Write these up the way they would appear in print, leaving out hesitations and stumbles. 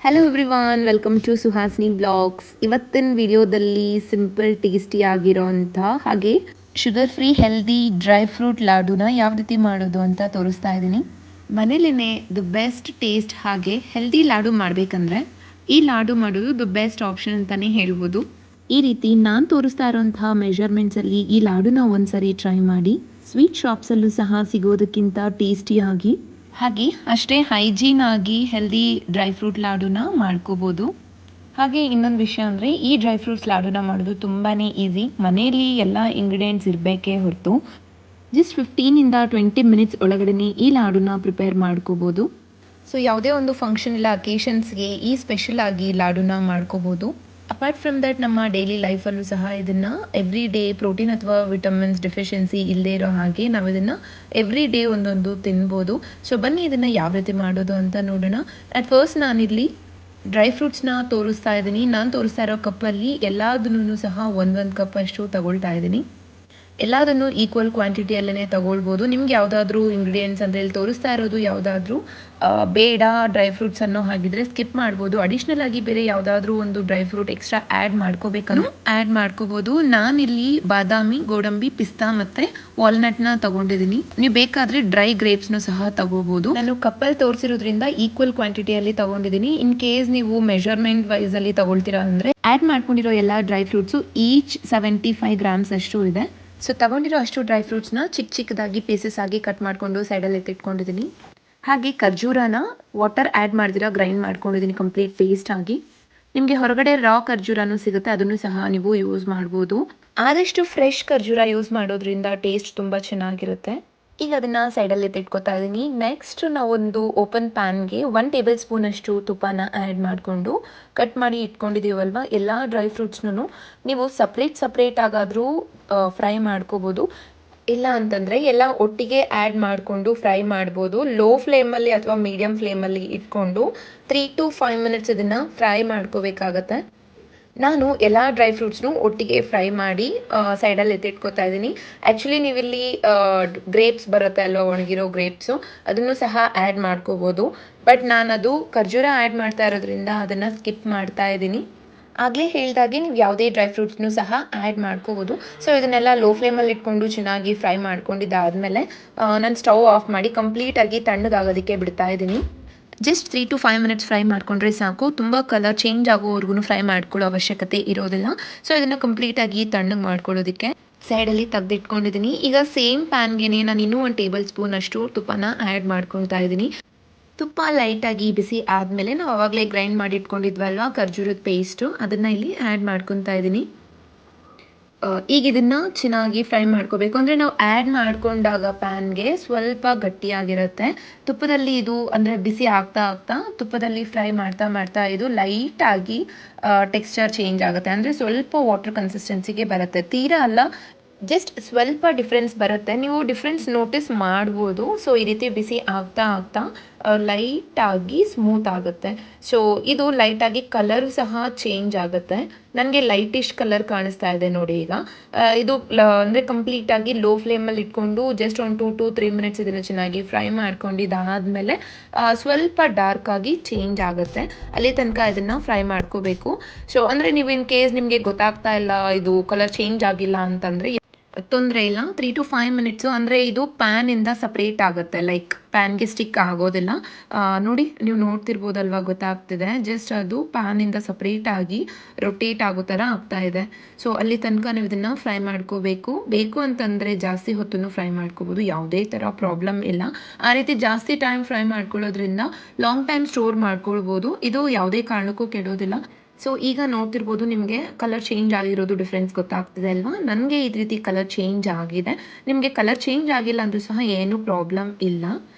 Hello everyone, welcome to Suhasini blogs. ಇವತ್ತಿನ ವಿಡಿಯೋದಲ್ಲಿ simple tasty ಆಗಿರೋಂಥ ಹಾಗೆ sugar free healthy dry fruit ಲಾಡುನ ಯಾವ ರೀತಿ ಮಾಡೋದು ಅಂತ ತೋರಿಸ್ತಾ ಇದ್ದೀನಿ. ಮನೇಲಿನೇ ದ ಬೆಸ್ಟ್ ಟೇಸ್ಟ್ ಹಾಗೆ ಹೆಲ್ದಿ ಲಾಡು ಮಾಡಬೇಕಂದ್ರೆ ಈ ಲಾಡು ಮಾಡೋದು ದ ಬೆಸ್ಟ್ ಆಪ್ಷನ್ ಅಂತಲೇ ಹೇಳ್ಬೋದು. ಈ ರೀತಿ ನಾನು ತೋರಿಸ್ತಾ ಇರೋಂಥ ಮೆಷರ್ಮೆಂಟ್ಸಲ್ಲಿ ಈ ಲಾಡುನ ಒಂದ್ಸರಿ ಟ್ರೈ ಮಾಡಿ. ಸ್ವೀಟ್ ಶಾಪ್ಸಲ್ಲೂ ಸಹ ಸಿಗೋದಕ್ಕಿಂತ ಟೇಸ್ಟಿಯಾಗಿ ಹಾಗೆ ಅಷ್ಟೇ ಹೈಜೀನ್ ಆಗಿ ಹೆಲ್ದಿ ಡ್ರೈ ಫ್ರೂಟ್ ಲಾಡುನ ಮಾಡ್ಕೋಬೋದು. ಹಾಗೆ ಇನ್ನೊಂದು ವಿಷಯ ಅಂದರೆ ಈ ಡ್ರೈ ಫ್ರೂಟ್ಸ್ ಲಾಡುನ ಮಾಡೋದು ತುಂಬಾ ಈಸಿ. ಮನೆಯಲ್ಲಿ ಎಲ್ಲ ಇಂಗ್ರೀಡಿಯೆಂಟ್ಸ್ ಇರಬೇಕೇ ಹೊರತು ಜಸ್ಟ್ 15-20 ಮಿನಿಟ್ಸ್ ಒಳಗಡೆ ಈ ಲಾಡುನ ಪ್ರಿಪೇರ್ ಮಾಡ್ಕೋಬೋದು. ಸೊ ಯಾವುದೇ ಒಂದು ಫಂಕ್ಷನ್ ಇಲ್ಲ ಅಕೇಶನ್ಸ್ಗೆ ಈ ಸ್ಪೆಷಲ್ ಆಗಿ ಲಾಡುನ ಮಾಡ್ಕೋಬೋದು. ಅಪಾರ್ಟ್ ಫ್ರಮ್ ದಟ್ ನಮ್ಮ ಡೈಲಿ ಲೈಫಲ್ಲೂ ಸಹ ಇದನ್ನು ಎವ್ರಿ ಡೇ ಪ್ರೋಟೀನ್ ಅಥವಾ ವಿಟಮಿನ್ಸ್ ಡೆಫಿಷಿಯನ್ಸಿ ಇಲ್ಲದೇ ಇರೋ ಹಾಗೆ ನಾವು ಇದನ್ನು ಎವ್ರಿ ಡೇ ಒಂದೊಂದು ತಿನ್ಬೋದು. ಸೊ ಬನ್ನಿ ಇದನ್ನು ಯಾವ ರೀತಿ ಮಾಡೋದು ಅಂತ ನೋಡೋಣ. ಅಟ್ ಫಸ್ಟ್ ನಾನಿಲ್ಲಿ ಡ್ರೈ ಫ್ರೂಟ್ಸ್ನ ತೋರಿಸ್ತಾ ಇದ್ದೀನಿ. ನಾನು ತೋರಿಸ್ತಾ ಇರೋ ಕಪ್ಪಲ್ಲಿ ಎಲ್ಲದನ್ನೂ ಸಹ ಒಂದೊಂದು ಕಪ್ ಅಷ್ಟು ತಗೊಳ್ತಾ ಇದ್ದೀನಿ. ಎಲ್ಲದನ್ನು ಈಕ್ವಲ್ ಕ್ವಾಂಟಿಟಿಯಲ್ಲೇ ತಗೊಳ್ಬೋದು. ನಿಮ್ಗೆ ಯಾವುದಾದ್ರೂ ಇಂಗ್ರೀಡಿಯೆಂಟ್ಸ್ ಅಂದರೆ ಇಲ್ಲಿ ತೋರಿಸ್ತಾ ಇರೋದು ಯಾವುದಾದ್ರೂ ಬೇಡ ಡ್ರೈ ಫ್ರೂಟ್ಸ್ ಅನ್ನೋ ಹಾಗಿದ್ರೆ ಸ್ಕಿಪ್ ಮಾಡ್ಬೋದು. ಅಡಿಷ್ನಲ್ ಆಗಿ ಬೇರೆ ಯಾವುದಾದ್ರೂ ಒಂದು ಡ್ರೈ ಫ್ರೂಟ್ ಎಕ್ಸ್ಟ್ರಾ ಆ್ಯಡ್ ಮಾಡ್ಕೋಬೇಕನ್ನು ಆ್ಯಡ್ ಮಾಡ್ಕೋಬೋದು. ನಾನಿಲ್ಲಿ ಬಾದಾಮಿ, ಗೋಡಂಬಿ, ಪಿಸ್ತಾ ಮತ್ತು ವಾಲ್ನಟ್ನ ತಗೊಂಡಿದ್ದೀನಿ. ನೀವು ಬೇಕಾದರೆ ಡ್ರೈ ಗ್ರೇಪ್ಸ್ನು ಸಹ ತಗೋಬೋದು. ನಾನು ಕಪ್ಪಲ್ಲಿ ತೋರಿಸಿರೋದ್ರಿಂದ ಈಕ್ವಲ್ ಕ್ವಾಂಟಿಟಿಯಲ್ಲಿ ತಗೊಂಡಿದ್ದೀನಿ. ಇನ್ ಕೇಸ್ ನೀವು ಮೆಷರ್ಮೆಂಟ್ ವೈಸಲ್ಲಿ ತಗೊಳ್ತೀರಾ ಅಂದರೆ ಆ್ಯಡ್ ಮಾಡ್ಕೊಂಡಿರೋ ಎಲ್ಲ ಡ್ರೈ ಫ್ರೂಟ್ಸು ಈಚ್ 75 ಗ್ರಾಮ್ಸ್ ಅಷ್ಟು ಇದೆ. ಸೊ ತಗೊಂಡಿರೋ ಅಷ್ಟು ಡ್ರೈ ಫ್ರೂಟ್ಸ್ನ ಚಿಕ್ಕ ಚಿಕ್ಕದಾಗಿ ಪೀಸಸ್ ಆಗಿ ಕಟ್ ಮಾಡಿಕೊಂಡು ಸೈಡಲ್ಲಿ ಎತ್ತಿಟ್ಕೊಂಡಿದ್ದೀನಿ. ಹಾಗೆ ಖರ್ಜೂರನ ವಾಟರ್ ಆ್ಯಡ್ ಮಾಡ್ದಿರ ಗ್ರೈಂಡ್ ಮಾಡ್ಕೊಂಡಿದ್ದೀನಿ ಕಂಪ್ಲೀಟ್ ಪೇಸ್ಟ್ ಆಗಿ. ನಿಮಗೆ ಹೊರಗಡೆ ರಾ ಖರ್ಜೂರನೂ ಸಿಗುತ್ತೆ, ಅದನ್ನು ಸಹ ನೀವು ಯೂಸ್ ಮಾಡ್ಬೋದು. ಆದಷ್ಟು ಫ್ರೆಶ್ ಖರ್ಜೂರ ಯೂಸ್ ಮಾಡೋದ್ರಿಂದ ಟೇಸ್ಟ್ ತುಂಬ ಚೆನ್ನಾಗಿರುತ್ತೆ. ಈಗ ಅದನ್ನು ಸೈಡಲ್ಲಿ ಎತ್ತಿಟ್ಕೊತಾ ಇದ್ದೀನಿ. ನೆಕ್ಸ್ಟ್ ನಾವೊಂದು ಓಪನ್ ಪ್ಯಾನ್ಗೆ 1 ಟೇಬಲ್ ಸ್ಪೂನ್ ಅಷ್ಟು ತುಪ್ಪನ ಆ್ಯಡ್ ಮಾಡಿಕೊಂಡು ಕಟ್ ಮಾಡಿ ಇಟ್ಕೊಂಡಿದ್ದೀವಲ್ವ ಎಲ್ಲ ಡ್ರೈ ಫ್ರೂಟ್ಸ್ನೂ ನೀವು ಸಪ್ರೇಟ್ ಆಗಾದರೂ ಫ್ರೈ ಮಾಡ್ಕೋಬೋದು. ಇಲ್ಲ ಅಂತಂದರೆ ಎಲ್ಲ ಒಟ್ಟಿಗೆ ಆ್ಯಡ್ ಮಾಡಿಕೊಂಡು ಫ್ರೈ ಮಾಡ್ಬೋದು. ಲೋ ಫ್ಲೇಮಲ್ಲಿ ಅಥವಾ ಮೀಡಿಯಮ್ ಫ್ಲೇಮಲ್ಲಿ ಇಟ್ಕೊಂಡು 3 to 5 ಮಿನಿಟ್ಸ್ ಇದನ್ನು ಫ್ರೈ ಮಾಡ್ಕೋಬೇಕಾಗತ್ತೆ. ನಾನು ಎಲ್ಲ ಡ್ರೈ ಫ್ರೂಟ್ಸ್ನು ಒಟ್ಟಿಗೆ ಫ್ರೈ ಮಾಡಿ ಸೈಡಲ್ಲಿ ಎತ್ತಿಟ್ಕೊತಾ ಇದ್ದೀನಿ. ಆ್ಯಕ್ಚುಲಿ ನೀವಿಲ್ಲಿ ಗ್ರೇಪ್ಸ್ ಬರುತ್ತೆ ಅಲ್ವ, ಒಣಗಿರೋ ಗ್ರೇಪ್ಸು, ಅದನ್ನು ಸಹ ಆ್ಯಡ್ ಮಾಡ್ಕೋಬೋದು. ಬಟ್ ನಾನು ಅದು ಖರ್ಜೂರ ಆ್ಯಡ್ ಮಾಡ್ತಾ ಇರೋದ್ರಿಂದ ಅದನ್ನು ಸ್ಕಿಪ್ ಮಾಡ್ತಾ ಇದ್ದೀನಿ. ಆಗಲೇ ಹೇಳಿದಾಗೆ ನೀವು ಯಾವುದೇ ಡ್ರೈ ಫ್ರೂಟ್ಸ್ನೂ ಸಹ ಆ್ಯಡ್ ಮಾಡ್ಕೋಬೋದು. ಸೊ ಇದನ್ನೆಲ್ಲ ಲೋ ಫ್ಲೇಮಲ್ಲಿ ಇಟ್ಕೊಂಡು ಚೆನ್ನಾಗಿ ಫ್ರೈ ಮಾಡ್ಕೊಂಡಿದ್ದಾದಮೇಲೆ ನಾನು ಸ್ಟವ್ ಆಫ್ ಮಾಡಿ ಕಂಪ್ಲೀಟಾಗಿ ತಣ್ಣಗಾಗೋದಕ್ಕೆ ಬಿಡ್ತಾ ಇದ್ದೀನಿ. ಜಸ್ಟ್ 3 to 5 ಮಿನಿಟ್ಸ್ ಫ್ರೈ ಮಾಡಿಕೊಂಡ್ರೆ ಸಾಕು. ತುಂಬ ಕಲರ್ ಚೇಂಜ್ ಆಗೋವರೆಗೂ ಫ್ರೈ ಮಾಡ್ಕೊಳ್ಳೋ ಅವಶ್ಯಕತೆ ಇರೋದಿಲ್ಲ. ಸೊ ಇದನ್ನು ಕಂಪ್ಲೀಟಾಗಿ ತಣ್ಣಗೆ ಮಾಡ್ಕೊಳ್ಳೋದಕ್ಕೆ ಸೈಡಲ್ಲಿ ತೆಗೆದಿಟ್ಕೊಂಡಿದ್ದೀನಿ. ಈಗ ಸೇಮ್ ಪ್ಯಾನ್ಗೆ ನಾನು ಇನ್ನೂ 1 ಟೇಬಲ್ ಸ್ಪೂನ್ ಅಷ್ಟು ತುಪ್ಪನ ಆ್ಯಡ್ ಮಾಡ್ಕೊಳ್ತಾ ಇದ್ದೀನಿ. ತುಪ್ಪ ಲೈಟಾಗಿ ಬಿಸಿ ಆದಮೇಲೆ ನಾವು ಆವಾಗಲೇ ಗ್ರೈಂಡ್ ಮಾಡಿ ಇಟ್ಕೊಂಡಿದ್ವಲ್ವ ಖರ್ಜೂರದ ಪೇಸ್ಟು, ಅದನ್ನು ಇಲ್ಲಿ ಆ್ಯಡ್ ಮಾಡ್ಕೊತಾ ಇದ್ದೀನಿ. ಈಗ ಇದನ್ನು ಚೆನ್ನಾಗಿ ಫ್ರೈ ಮಾಡ್ಕೋಬೇಕು. ಅಂದರೆ ನಾವು ಆ್ಯಡ್ ಮಾಡಿಕೊಂಡಾಗ ಪ್ಯಾನ್ಗೆ ಸ್ವಲ್ಪ ಗಟ್ಟಿಯಾಗಿರುತ್ತೆ. ತುಪ್ಪದಲ್ಲಿ ಇದು ಅಂದರೆ ಬಿಸಿ ಆಗ್ತಾ ತುಪ್ಪದಲ್ಲಿ ಫ್ರೈ ಮಾಡ್ತಾ ಇದು ಲೈಟಾಗಿ ಟೆಕ್ಸ್ಚರ್ ಚೇಂಜ್ ಆಗುತ್ತೆ. ಅಂದರೆ ಸ್ವಲ್ಪ ವಾಟರ್ ಕನ್ಸಿಸ್ಟೆನ್ಸಿಗೆ ಬರುತ್ತೆ, ತೀರಾ ಅಲ್ಲ, ಜಸ್ಟ್ ಸ್ವಲ್ಪ ಡಿಫ್ರೆನ್ಸ್ ಬರುತ್ತೆ. ನೀವು ಡಿಫ್ರೆನ್ಸ್ ನೋಟಿಸ್ ಮಾಡ್ಬೋದು. ಸೊ ಈ ರೀತಿ ಬಿಸಿ ಆಗ್ತಾ ಲೈಟಾಗಿ ಸ್ಮೂತ್ ಆಗುತ್ತೆ. ಸೊ ಇದು ಲೈಟಾಗಿ ಕಲರ್ ಸಹ ಚೇಂಜ್ ಆಗುತ್ತೆ. ನನಗೆ ಲೈಟಿಶ್ ಕಲರ್ ಕಾಣಿಸ್ತಾ ಇದೆ ನೋಡಿ ಈಗ. ಇದು ಅಂದರೆ ಕಂಪ್ಲೀಟಾಗಿ ಲೋ ಫ್ಲೇಮಲ್ಲಿ ಇಟ್ಕೊಂಡು ಜಸ್ಟ್ ಒಂದು 2 to 3 ಮಿನಿಟ್ಸ್ ಇದನ್ನು ಚೆನ್ನಾಗಿ ಫ್ರೈ ಮಾಡ್ಕೊಂಡಿದ್ದಾದಮೇಲೆ ಸ್ವಲ್ಪ ಡಾರ್ಕಾಗಿ ಚೇಂಜ್ ಆಗುತ್ತೆ. ಅಲ್ಲಿ ತನಕ ಇದನ್ನು ಫ್ರೈ ಮಾಡ್ಕೋಬೇಕು. ಸೊ ಅಂದರೆ ನೀವು ಇನ್ ಕೇಸ್ ನಿಮಗೆ ಗೊತ್ತಾಗ್ತಾ ಇಲ್ಲ ಇದು ಕಲರ್ ಚೇಂಜ್ ಆಗಿಲ್ಲ ಅಂತಂದರೆ ತೊಂದರೆ ಇಲ್ಲ. 3 to 5 ಮಿನಿಟ್ಸು ಅಂದರೆ ಇದು ಪ್ಯಾನಿಂದ ಸಪ್ರೇಟ್ ಆಗುತ್ತೆ, ಲೈಕ್ ಪ್ಯಾನ್ಗೆ ಸ್ಟಿಕ್ ಆಗೋದಿಲ್ಲ. ನೋಡಿ ನೀವು ನೋಡ್ತಿರ್ಬೋದಲ್ವ, ಗೊತ್ತಾಗ್ತಿದೆ. ಜಸ್ಟ್ ಅದು ಪ್ಯಾನಿಂದ ಸಪ್ರೇಟಾಗಿ ರೊಟೇಟ್ ಆಗೋ ಥರ ಆಗ್ತಾ ಇದೆ. ಸೊ ಅಲ್ಲಿ ತನಕ ನೀವು ಇದನ್ನು ಫ್ರೈ ಮಾಡ್ಕೋಬೇಕು. ಬೇಕು ಅಂತಂದರೆ ಜಾಸ್ತಿ ಹೊತ್ತನ್ನು ಫ್ರೈ ಮಾಡ್ಕೋಬೋದು, ಯಾವುದೇ ಥರ ಪ್ರಾಬ್ಲಮ್ ಇಲ್ಲ. ಆ ರೀತಿ ಜಾಸ್ತಿ ಟೈಮ್ ಫ್ರೈ ಮಾಡ್ಕೊಳ್ಳೋದ್ರಿಂದ ಲಾಂಗ್ ಟೈಮ್ ಸ್ಟೋರ್ ಮಾಡ್ಕೊಳ್ಬೋದು. ಇದು ಯಾವುದೇ ಕಾರಣಕ್ಕೂ ಕೆಡೋದಿಲ್ಲ. ಸೊ ಈಗ ನೋಡ್ತಿರ್ಬೋದು ನಿಮಗೆ ಕಲರ್ ಚೇಂಜ್ ಆಗಿರೋದು ಡಿಫ್ರೆನ್ಸ್ ಗೊತ್ತಾಗ್ತಿದೆ ಅಲ್ವಾ. ನನಗೆ ಈ ರೀತಿ ಕಲರ್ ಚೇಂಜ್ ಆಗಿದೆ. ನಿಮಗೆ ಕಲರ್ ಚೇಂಜ್ ಆಗಿಲ್ಲ ಅಂದರೂ ಸಹ ಏನೂ ಪ್ರಾಬ್ಲಮ್ ಇಲ್ಲ.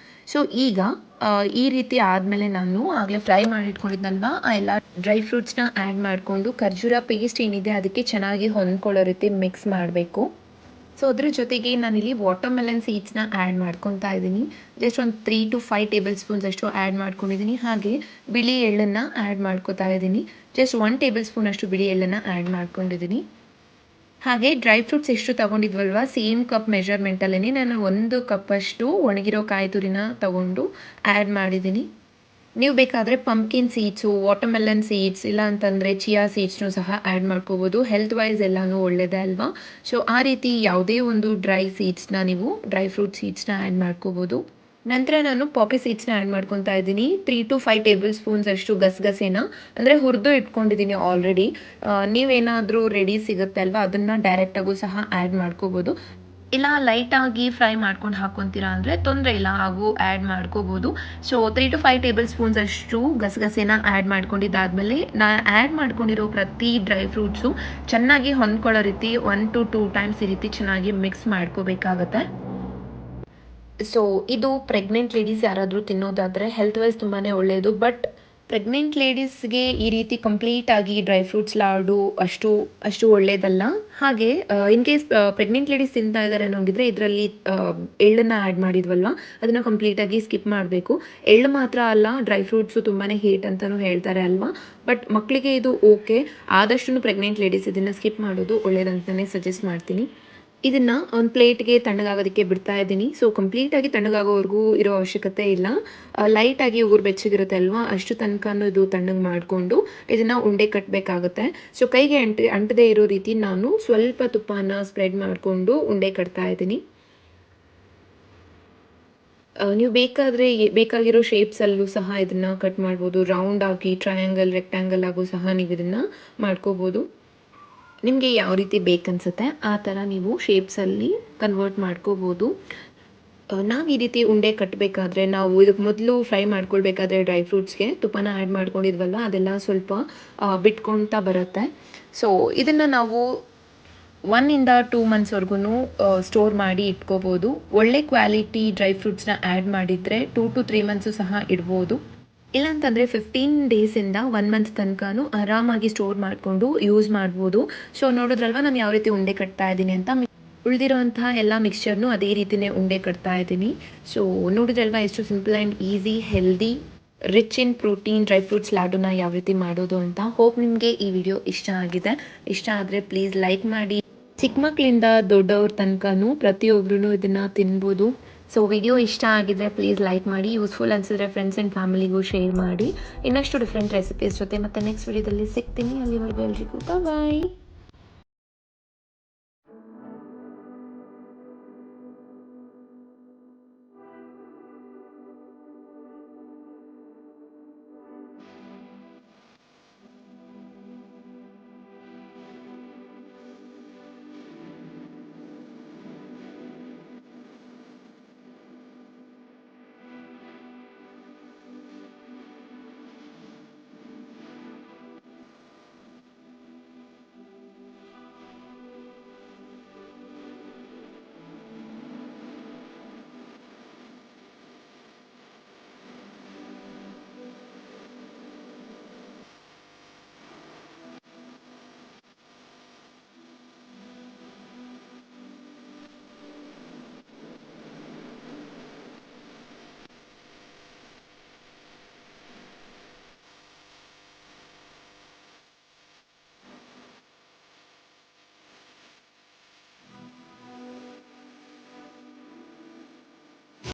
ಸೊ ಈಗ ಈ ರೀತಿ ಆದಮೇಲೆ ನಾನು ಆಗಲೇ ಫ್ರೈ ಮಾಡಿಟ್ಕೊಂಡಿದ್ನಲ್ವ ಆ ಎಲ್ಲ ಡ್ರೈ ಫ್ರೂಟ್ಸ್ನ ಆ್ಯಡ್ ಮಾಡಿಕೊಂಡು ಖರ್ಜೂರ ಪೇಸ್ಟ್ ಏನಿದೆ ಅದಕ್ಕೆ ಚೆನ್ನಾಗಿ ಹೊಂದ್ಕೊಳ್ಳೋ ರೀತಿ ಮಿಕ್ಸ್ ಮಾಡಬೇಕು. ಸೊ ಅದ್ರ ಜೊತೆಗೆ ನಾನಿಲ್ಲಿ ವಾಟರ್ಮೆಲನ್ ಸೀಡ್ಸ್ನ ಆ್ಯಡ್ ಮಾಡ್ಕೊತಾ ಇದ್ದೀನಿ. ಜಸ್ಟ್ ಒಂದು 3 to 5 ಟೇಬಲ್ ಸ್ಪೂನ್ಸ್ ಅಷ್ಟು ಆ್ಯಡ್ ಮಾಡ್ಕೊಂಡಿದ್ದೀನಿ. ಹಾಗೆ ಬಿಳಿ ಎಳ್ಳನ್ನು ಆ್ಯಡ್ ಮಾಡ್ಕೊತಾ ಇದ್ದೀನಿ. ಜಸ್ಟ್ 1 ಟೇಬಲ್ ಸ್ಪೂನ್ ಅಷ್ಟು ಬಿಳಿ ಎಳ್ಳನ್ನು ಆ್ಯಡ್ ಮಾಡ್ಕೊಂಡಿದ್ದೀನಿ. ಹಾಗೆ ಡ್ರೈ ಫ್ರೂಟ್ಸ್ ಎಷ್ಟು ತೊಗೊಂಡಿದ್ವಲ್ವ ಸೇಮ್ ಕಪ್ ಮೆಷರ್ಮೆಂಟಲ್ಲೇ ನಾನು 1 ಕಪ್ಪಷ್ಟು ಒಣಗಿರೋ ಕಾಯಿ ತುರಿನ ತೊಗೊಂಡು ಆ್ಯಡ್ ಮಾಡಿದ್ದೀನಿ. ನೀವು ಬೇಕಾದರೆ ಪಂಪ್ಕಿನ್ ಸೀಡ್ಸು, ವಾಟರ್ಮೆಲನ್ ಸೀಡ್ಸ್, ಇಲ್ಲ ಅಂತಂದರೆ ಚಿಯಾ ಸೀಡ್ಸ್ನೂ ಸಹ ಆ್ಯಡ್ ಮಾಡ್ಕೋಬೋದು. ಹೆಲ್ತ್ ವೈಸ್ ಎಲ್ಲನೂ ಒಳ್ಳೆಯದೇ ಅಲ್ವಾ? ಸೊ ಆ ರೀತಿ ಯಾವುದೇ ಒಂದು ಡ್ರೈ ಸೀಡ್ಸ್ನ ನೀವು ಡ್ರೈ ಫ್ರೂಟ್ ಸೀಡ್ಸ್ನ ಆ್ಯಡ್ ಮಾಡ್ಕೋಬೋದು. ನಂತರ ನಾನು ಪಾಪಿ ಸೀಡ್ಸ್ನ ಆ್ಯಡ್ ಮಾಡ್ಕೊತಾ ಇದ್ದೀನಿ. 3 to 5 ಟೇಬಲ್ ಸ್ಪೂನ್ಸ್ ಅಷ್ಟು ಗಸಗಸೆನ ಅಂದರೆ ಹುರಿದು ಇಟ್ಕೊಂಡಿದ್ದೀನಿ ಆಲ್ರೆಡಿ. ನೀವೇನಾದರೂ ರೆಡಿ ಸಿಗುತ್ತೆ ಅಲ್ವಾ, ಅದನ್ನು ಡೈರೆಕ್ಟಾಗೂ ಸಹ ಆ್ಯಡ್ ಮಾಡ್ಕೋಬೋದು. ಇಲ್ಲ ಲೈಟಾಗಿ ಫ್ರೈ ಮಾಡ್ಕೊಂಡು ಹಾಕ್ಕೊತೀರಾ ಅಂದರೆ ತೊಂದರೆ ಇಲ್ಲ, ಹಾಗೂ ಆ್ಯಡ್ ಮಾಡ್ಕೋಬೋದು. ಸೊ 3 to 5 ಟೇಬಲ್ ಸ್ಪೂನ್ಸ್ ಅಷ್ಟು ಗಸಗಸೆನ ಆ್ಯಡ್ ಮಾಡ್ಕೊಂಡಿದ್ದಾದಮೇಲೆ ಆ್ಯಡ್ ಮಾಡ್ಕೊಂಡಿರೋ ಪ್ರತಿ ಡ್ರೈ ಫ್ರೂಟ್ಸು ಚೆನ್ನಾಗಿ ಹೊಂದ್ಕೊಳ್ಳೋ ರೀತಿ 1 to 2 ಟೈಮ್ಸ್ ಈ ರೀತಿ ಚೆನ್ನಾಗಿ ಮಿಕ್ಸ್ ಮಾಡ್ಕೋಬೇಕಾಗತ್ತೆ. ಸೊ ಇದು ಪ್ರೆಗ್ನೆಂಟ್ ಲೇಡೀಸ್ ಯಾರಾದರೂ ತಿನ್ನೋದಾದರೆ ಹೆಲ್ತ್ ವೈಸ್ ತುಂಬಾ ಒಳ್ಳೆಯದು. ಬಟ್ ಪ್ರೆಗ್ನೆಂಟ್ ಲೇಡೀಸ್ಗೆ ಈ ರೀತಿ ಕಂಪ್ಲೀಟಾಗಿ ಡ್ರೈ ಫ್ರೂಟ್ಸ್ ಲಾಡು ಅಷ್ಟು ಒಳ್ಳೆಯದಲ್ಲ. ಹಾಗೆ ಇನ್ ಕೇಸ್ ಪ್ರೆಗ್ನೆಂಟ್ ಲೇಡೀಸ್ ತಿಂತಾ ಇದ್ದಾರೆ ಅನ್ನೋಂಗಿದ್ರೆ ಇದರಲ್ಲಿ ಎಳ್ಳನ್ನು ಆ್ಯಡ್ ಮಾಡಿದ್ವಲ್ವ, ಅದನ್ನು ಕಂಪ್ಲೀಟಾಗಿ ಸ್ಕಿಪ್ ಮಾಡಬೇಕು. ಎಳ್ಳು ಮಾತ್ರ ಅಲ್ಲ, ಡ್ರೈ ಫ್ರೂಟ್ಸು ತುಂಬಾ ಹೀಟ್ ಅಂತಲೂ ಹೇಳ್ತಾರೆ ಅಲ್ವಾ. ಬಟ್ ಮಕ್ಕಳಿಗೆ ಇದು ಓಕೆ. ಆದಷ್ಟು ಪ್ರೆಗ್ನೆಂಟ್ ಲೇಡೀಸ್ ಇದನ್ನು ಸ್ಕಿಪ್ ಮಾಡೋದು ಒಳ್ಳೆಯದಂತಲೇ ಸಜೆಸ್ಟ್ ಮಾಡ್ತೀನಿ. ಇದನ್ನು ಒಂದು ಪ್ಲೇಟ್ಗೆ ತಣ್ಣಗಾಗೋದಕ್ಕೆ ಬಿಡ್ತಾ ಇದ್ದೀನಿ. ಸೊ ಕಂಪ್ಲೀಟಾಗಿ ತಣ್ಣಗಾಗೋವರೆಗೂ ಇರೋ ಅವಶ್ಯಕತೆ ಇಲ್ಲ. ಲೈಟಾಗಿ ಉಗುರು ಬೆಚ್ಚಗಿರುತ್ತೆ ಅಲ್ವಾ, ಅಷ್ಟು ತನಕನೂ ಇದು ತಣ್ಣಗೆ ಮಾಡಿಕೊಂಡು ಇದನ್ನು ಉಂಡೆ ಕಟ್ಟಬೇಕಾಗುತ್ತೆ. ಸೊ ಕೈಗೆ ಅಂಟದೇ ಇರೋ ರೀತಿ ನಾನು ಸ್ವಲ್ಪ ತುಪ್ಪನ ಸ್ಪ್ರೆಡ್ ಮಾಡಿಕೊಂಡು ಉಂಡೆ ಕಟ್ತಾ ಇದ್ದೀನಿ. ನೀವು ಬೇಕಾಗಿರೋ ಶೇಪ್ಸಲ್ಲೂ ಸಹ ಇದನ್ನು ಕಟ್ ಮಾಡ್ಬೋದು. ರೌಂಡ್ ಆಗಿ, ಟ್ರಯಾಂಗಲ್, ರೆಕ್ಟ್ಯಾಂಗಲ್ ಆಗು ಸಹ ನೀವು ಇದನ್ನು ಮಾಡ್ಕೋಬೋದು. ನಿಮಗೆ ಯಾವ ರೀತಿ ಬೇಕನ್ಸುತ್ತೆ ಆ ಥರ ನೀವು ಶೇಪ್ಸಲ್ಲಿ ಕನ್ವರ್ಟ್ ಮಾಡ್ಕೋಬೋದು. ನಾವು ಈ ರೀತಿ ಉಂಡೆ ಕಟ್ಟಬೇಕಾದ್ರೆ ನಾವು ಇದಕ್ಕೆ ಮೊದಲು ಫ್ರೈ ಮಾಡ್ಕೊಳ್ಬೇಕಾದ್ರೆ ಡ್ರೈ ಫ್ರೂಟ್ಸ್ಗೆ ತುಪ್ಪನ ಆ್ಯಡ್ ಮಾಡ್ಕೊಂಡಿದ್ವಲ್ಲ, ಅದೆಲ್ಲ ಸ್ವಲ್ಪ ಬಿಟ್ಕೊಳ್ತಾ ಬರುತ್ತೆ. ಸೊ ಇದನ್ನು ನಾವು 1 to 2 ಮಂತ್ಸ್ವರೆಗೂ ಸ್ಟೋರ್ ಮಾಡಿ ಇಟ್ಕೋಬೋದು. ಒಳ್ಳೆ ಕ್ವಾಲಿಟಿ ಡ್ರೈ ಫ್ರೂಟ್ಸ್ನ ಆ್ಯಡ್ ಮಾಡಿದರೆ 2 to 3 ಮಂತ್ಸು ಸಹ ಇಡ್ಬೋದು. ಇಲ್ಲಾಂತಂದರೆ 15 ಡೇಸಿಂದ 1 ಮಂತ್ ತನಕನೂ ಆರಾಮಾಗಿ ಸ್ಟೋರ್ ಮಾಡಿಕೊಂಡು ಯೂಸ್ ಮಾಡ್ಬೋದು. ಸೊ ನೋಡಿದ್ರಲ್ವ ನಾನು ಯಾವ ರೀತಿ ಉಂಡೆ ಕಟ್ತಾ ಇದ್ದೀನಿ ಅಂತ. ಉಳಿದಿರೋಂತಹ ಎಲ್ಲ ಮಿಕ್ಸ್ಚರ್ನು ಅದೇ ರೀತಿಯೇ ಉಂಡೆ ಕಟ್ತಾ ಇದ್ದೀನಿ. ಸೊ ನೋಡಿದ್ರಲ್ವ ಎಷ್ಟು simple and easy, healthy, rich in protein dry fruits ಲಾಡುನ ಯಾವ ರೀತಿ ಮಾಡೋದು ಅಂತ. ಹೋಪ್ ನಿಮಗೆ ಈ ವಿಡಿಯೋ ಇಷ್ಟ ಆಗಿದೆ. ಇಷ್ಟ ಆದರೆ ಪ್ಲೀಸ್ ಲೈಕ್ ಮಾಡಿ. ಚಿಕ್ಕ ಮಕ್ಕಳಿಂದ ದೊಡ್ಡವ್ರ ತನಕನೂ ಪ್ರತಿಯೊಬ್ಬರೂ ಇದನ್ನು ತಿನ್ಬೋದು. ಸೊ ವಿಡಿಯೋ ಇಷ್ಟ ಆಗಿದ್ರೆ ಪ್ಲೀಸ್ ಲೈಕ್ ಮಾಡಿ. ಯೂಸ್ಫುಲ್ ಅನಿಸಿದ್ರೆ ಫ್ರೆಂಡ್ಸ್ ಆ್ಯಂಡ್ ಫ್ಯಾಮಿಲಿಗೂ ಶೇರ್ ಮಾಡಿ. ಇನ್ನಷ್ಟು ಡಿಫ್ರೆಂಟ್ ರೆಸಿಪೀಸ್ ಜೊತೆ ಮತ್ತೆ ನೆಕ್ಸ್ಟ್ ವಿಡಿಯೋದಲ್ಲಿ ಸಿಗ್ತೀನಿ. ಅಲ್ಲಿವರೆಗೂ ಎಲ್ರಿಗೂ ಬಾಯ್.